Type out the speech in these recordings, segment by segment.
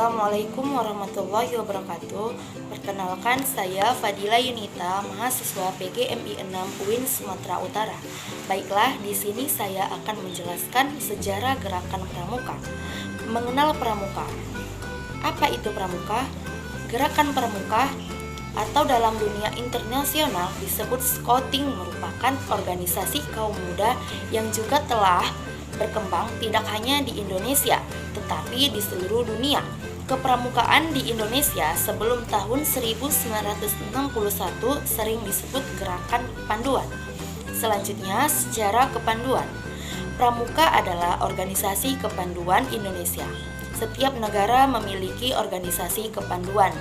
Assalamualaikum warahmatullahi wabarakatuh. Perkenalkan, saya Fadila Yunita, mahasiswa PGMI 6 UIN Sumatera Utara. Baiklah, di sini saya akan menjelaskan sejarah gerakan pramuka. Mengenal pramuka. Apa itu pramuka? Gerakan pramuka atau dalam dunia internasional disebut Scouting merupakan organisasi kaum muda yang juga telah berkembang tidak hanya di Indonesia, tetapi di seluruh dunia. Kepramukaan di Indonesia sebelum tahun 1961 sering disebut gerakan kepanduan. Selanjutnya, sejarah kepanduan. Pramuka adalah organisasi kepanduan Indonesia. Setiap negara memiliki organisasi kepanduan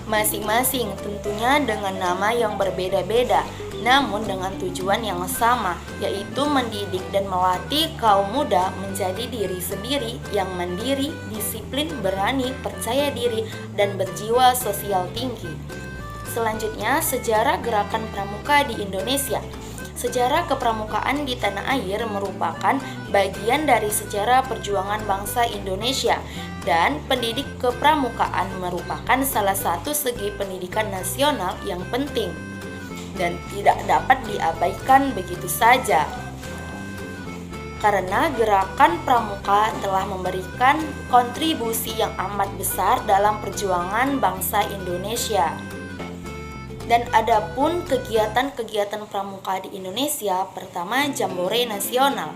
masing-masing, tentunya dengan nama yang berbeda-beda, namun dengan tujuan yang sama, yaitu mendidik dan melatih kaum muda menjadi diri sendiri yang mandiri, disiplin, berani, percaya diri, dan berjiwa sosial tinggi. Selanjutnya, sejarah gerakan pramuka di Indonesia. Sejarah kepramukaan di tanah air merupakan bagian dari sejarah perjuangan bangsa Indonesia, dan pendidik kepramukaan merupakan salah satu segi pendidikan nasional yang penting dan tidak dapat diabaikan begitu saja. Karena gerakan pramuka telah memberikan kontribusi yang amat besar dalam perjuangan bangsa Indonesia. Dan adapun kegiatan-kegiatan pramuka di Indonesia, pertama Jambore Nasional.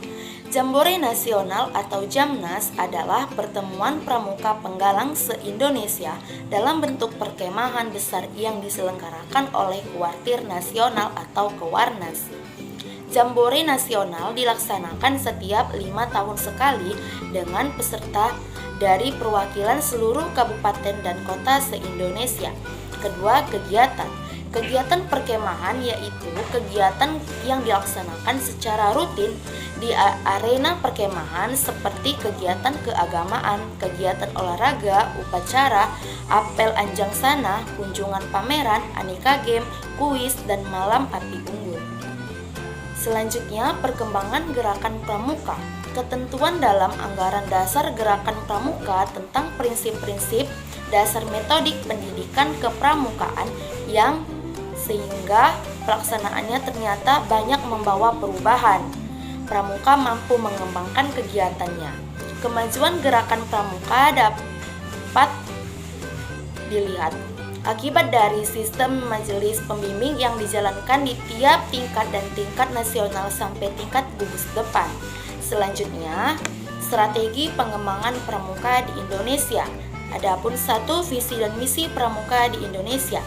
Jambore Nasional atau Jamnas adalah pertemuan pramuka penggalang se-Indonesia dalam bentuk perkemahan besar yang diselenggarakan oleh Kuartir Nasional atau Kewarnas. Jambore Nasional dilaksanakan setiap 5 tahun sekali dengan peserta dari perwakilan seluruh kabupaten dan kota se-Indonesia. Kedua, kegiatan. Kegiatan perkemahan yaitu kegiatan yang dilaksanakan secara rutin di arena perkemahan seperti kegiatan keagamaan, kegiatan olahraga, upacara, apel anjang sana, kunjungan pameran, aneka game, kuis, dan malam api unggun. Selanjutnya, perkembangan gerakan pramuka. Ketentuan dalam anggaran dasar gerakan pramuka tentang prinsip-prinsip dasar metodik pendidikan kepramukaan yang sehingga pelaksanaannya ternyata banyak membawa perubahan. Pramuka mampu mengembangkan kegiatannya. Kemajuan gerakan pramuka dapat dilihat akibat dari sistem majelis pembimbing yang dijalankan di tiap tingkat dan tingkat nasional sampai tingkat gugus depan. Selanjutnya, strategi pengembangan pramuka di Indonesia. Adapun satu visi dan misi pramuka di Indonesia.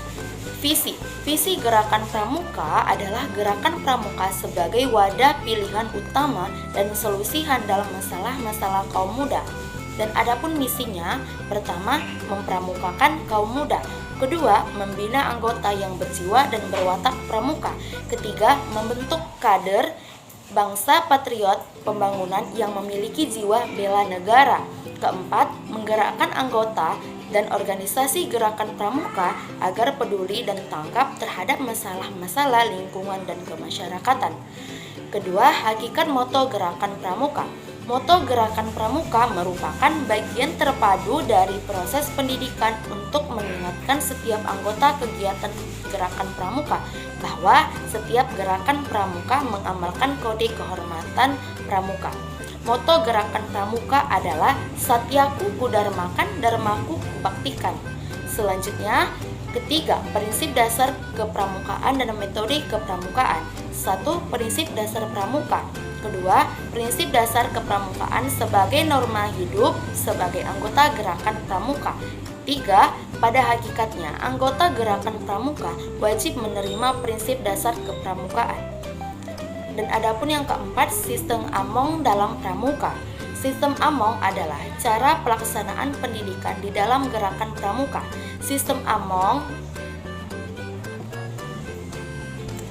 Visi gerakan pramuka adalah gerakan pramuka sebagai wadah pilihan utama dan solusi dalam masalah-masalah kaum muda. Dan adapun misinya, pertama, mempramukakan kaum muda. Kedua, membina anggota yang berjiwa dan berwatak pramuka. Ketiga, membentuk kader bangsa patriot pembangunan yang memiliki jiwa bela negara. Keempat, menggerakkan anggota dan organisasi gerakan pramuka agar peduli dan tanggap terhadap masalah-masalah lingkungan dan kemasyarakatan. Kedua, hakikat moto gerakan pramuka. Moto gerakan pramuka merupakan bagian terpadu dari proses pendidikan untuk mengingatkan setiap anggota kegiatan gerakan pramuka bahwa setiap gerakan pramuka mengamalkan kode kehormatan pramuka. Moto gerakan pramuka adalah Satyaku Kudarmakan, Dharmaku Kubaktikan. Selanjutnya, ketiga, prinsip dasar kepramukaan dan metode kepramukaan. 1. Prinsip dasar pramuka. Kedua, prinsip dasar kepramukaan sebagai norma hidup sebagai anggota gerakan pramuka. 3. Pada hakikatnya, anggota gerakan pramuka wajib menerima prinsip dasar kepramukaan. Dan adapun yang keempat, sistem Among dalam pramuka. Sistem Among adalah cara pelaksanaan pendidikan di dalam gerakan pramuka. Sistem Among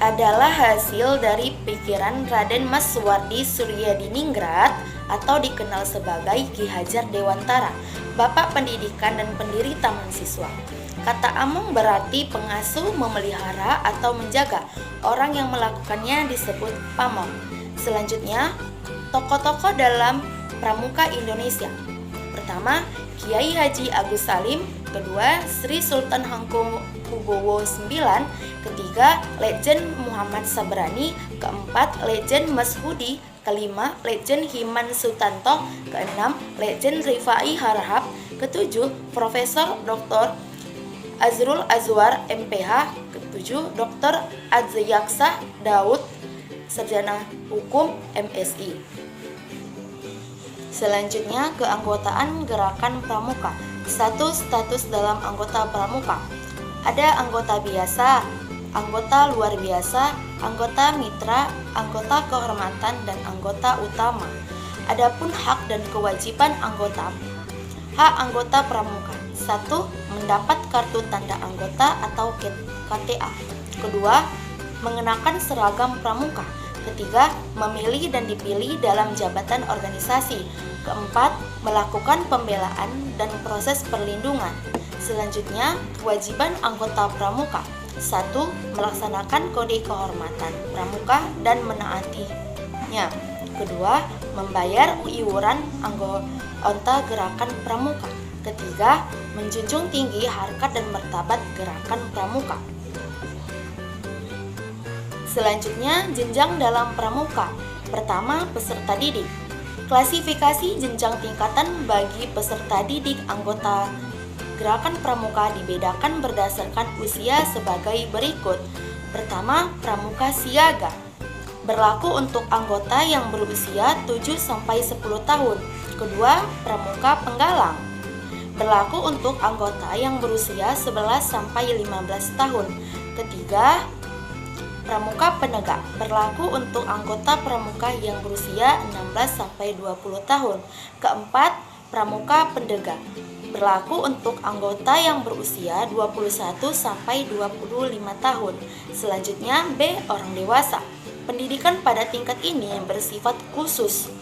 adalah hasil dari pikiran Raden Mas Suwardi Suryadiningrat atau dikenal sebagai Ki Hajar Dewantara, Bapak Pendidikan dan pendiri Taman Siswa. Kata Among berarti pengasuh, memelihara, atau menjaga. Orang yang melakukannya disebut pamong. Selanjutnya, tokoh-tokoh dalam Pramuka Indonesia. Pertama, Kiai Haji Agus Salim. Kedua, Sri Sultan Hamengkubuwono IX. Ketiga, Legend Muhammad Sabrani. Keempat, Legend Masudi. Kelima, Legend Himan Sutanto. Keenam, Legend Rifai Harahap. Ketujuh, Profesor Dr. Azrul Azwar MPH. Ketujuh, Dr. Adzayaksa Daud, Sarjana Hukum MSI. Selanjutnya, keanggotaan Gerakan Pramuka. 1. Status dalam anggota Pramuka. Ada anggota biasa, anggota luar biasa, anggota mitra, anggota kehormatan, dan anggota utama. Adapun hak dan kewajiban anggota. Hak anggota Pramuka. 1. Mendapat kartu tanda anggota atau KTA. Kedua, mengenakan seragam pramuka. Ketiga, memilih dan dipilih dalam jabatan organisasi. Keempat, melakukan pembelaan dan proses perlindungan. Selanjutnya, kewajiban anggota pramuka. 1. Melaksanakan kode kehormatan pramuka dan menaatinya. Kedua, membayar iuran anggota gerakan pramuka. Ketiga, menjunjung tinggi harkat dan martabat gerakan pramuka. Selanjutnya, jenjang dalam pramuka. Pertama, peserta didik. Klasifikasi jenjang tingkatan bagi peserta didik anggota gerakan pramuka dibedakan berdasarkan usia sebagai berikut. Pertama, pramuka siaga. Berlaku untuk anggota yang berusia 7-10 tahun. Kedua, pramuka penggalang. Berlaku untuk anggota yang berusia 11-15 tahun. Ketiga, pramuka penegak. Berlaku untuk anggota pramuka yang berusia 16-20 tahun. Keempat, pramuka pendegak. Berlaku untuk anggota yang berusia 21-25 tahun. Selanjutnya, B. Orang dewasa. Pendidikan pada tingkat ini bersifat khusus,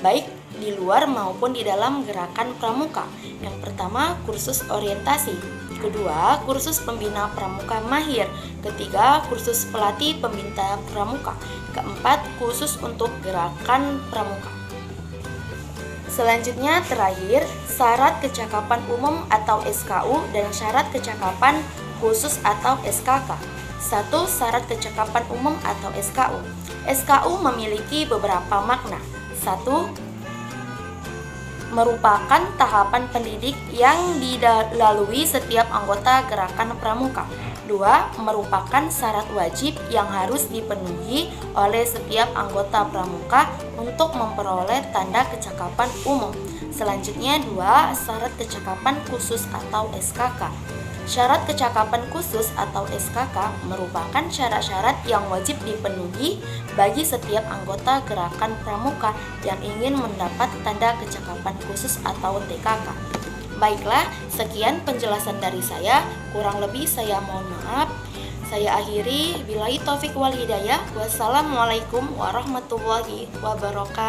baik di luar maupun di dalam gerakan pramuka. Yang pertama, kursus orientasi. Kedua, kursus pembina pramuka mahir. Ketiga, kursus pelatih pembina pramuka. Keempat, khusus untuk gerakan pramuka. Selanjutnya, terakhir, syarat kecakapan umum atau SKU dan syarat kecakapan khusus atau SKK. 1. Syarat kecakapan umum atau SKU. SKU memiliki beberapa makna. 1. Merupakan tahapan pendidik yang dilalui setiap anggota gerakan pramuka. 2. Merupakan syarat wajib yang harus dipenuhi oleh setiap anggota pramuka untuk memperoleh tanda kecakapan umum. Selanjutnya, 2. Syarat kecakapan khusus atau SKK. Syarat kecakapan khusus atau SKK merupakan syarat-syarat yang wajib dipenuhi bagi setiap anggota gerakan pramuka yang ingin mendapat tanda kecakapan khusus atau TKK. Baiklah, sekian penjelasan dari saya. Kurang lebih saya mohon maaf. Saya akhiri. Billahi taufik wal hidayah. Wassalamualaikum warahmatullahi wabarakatuh.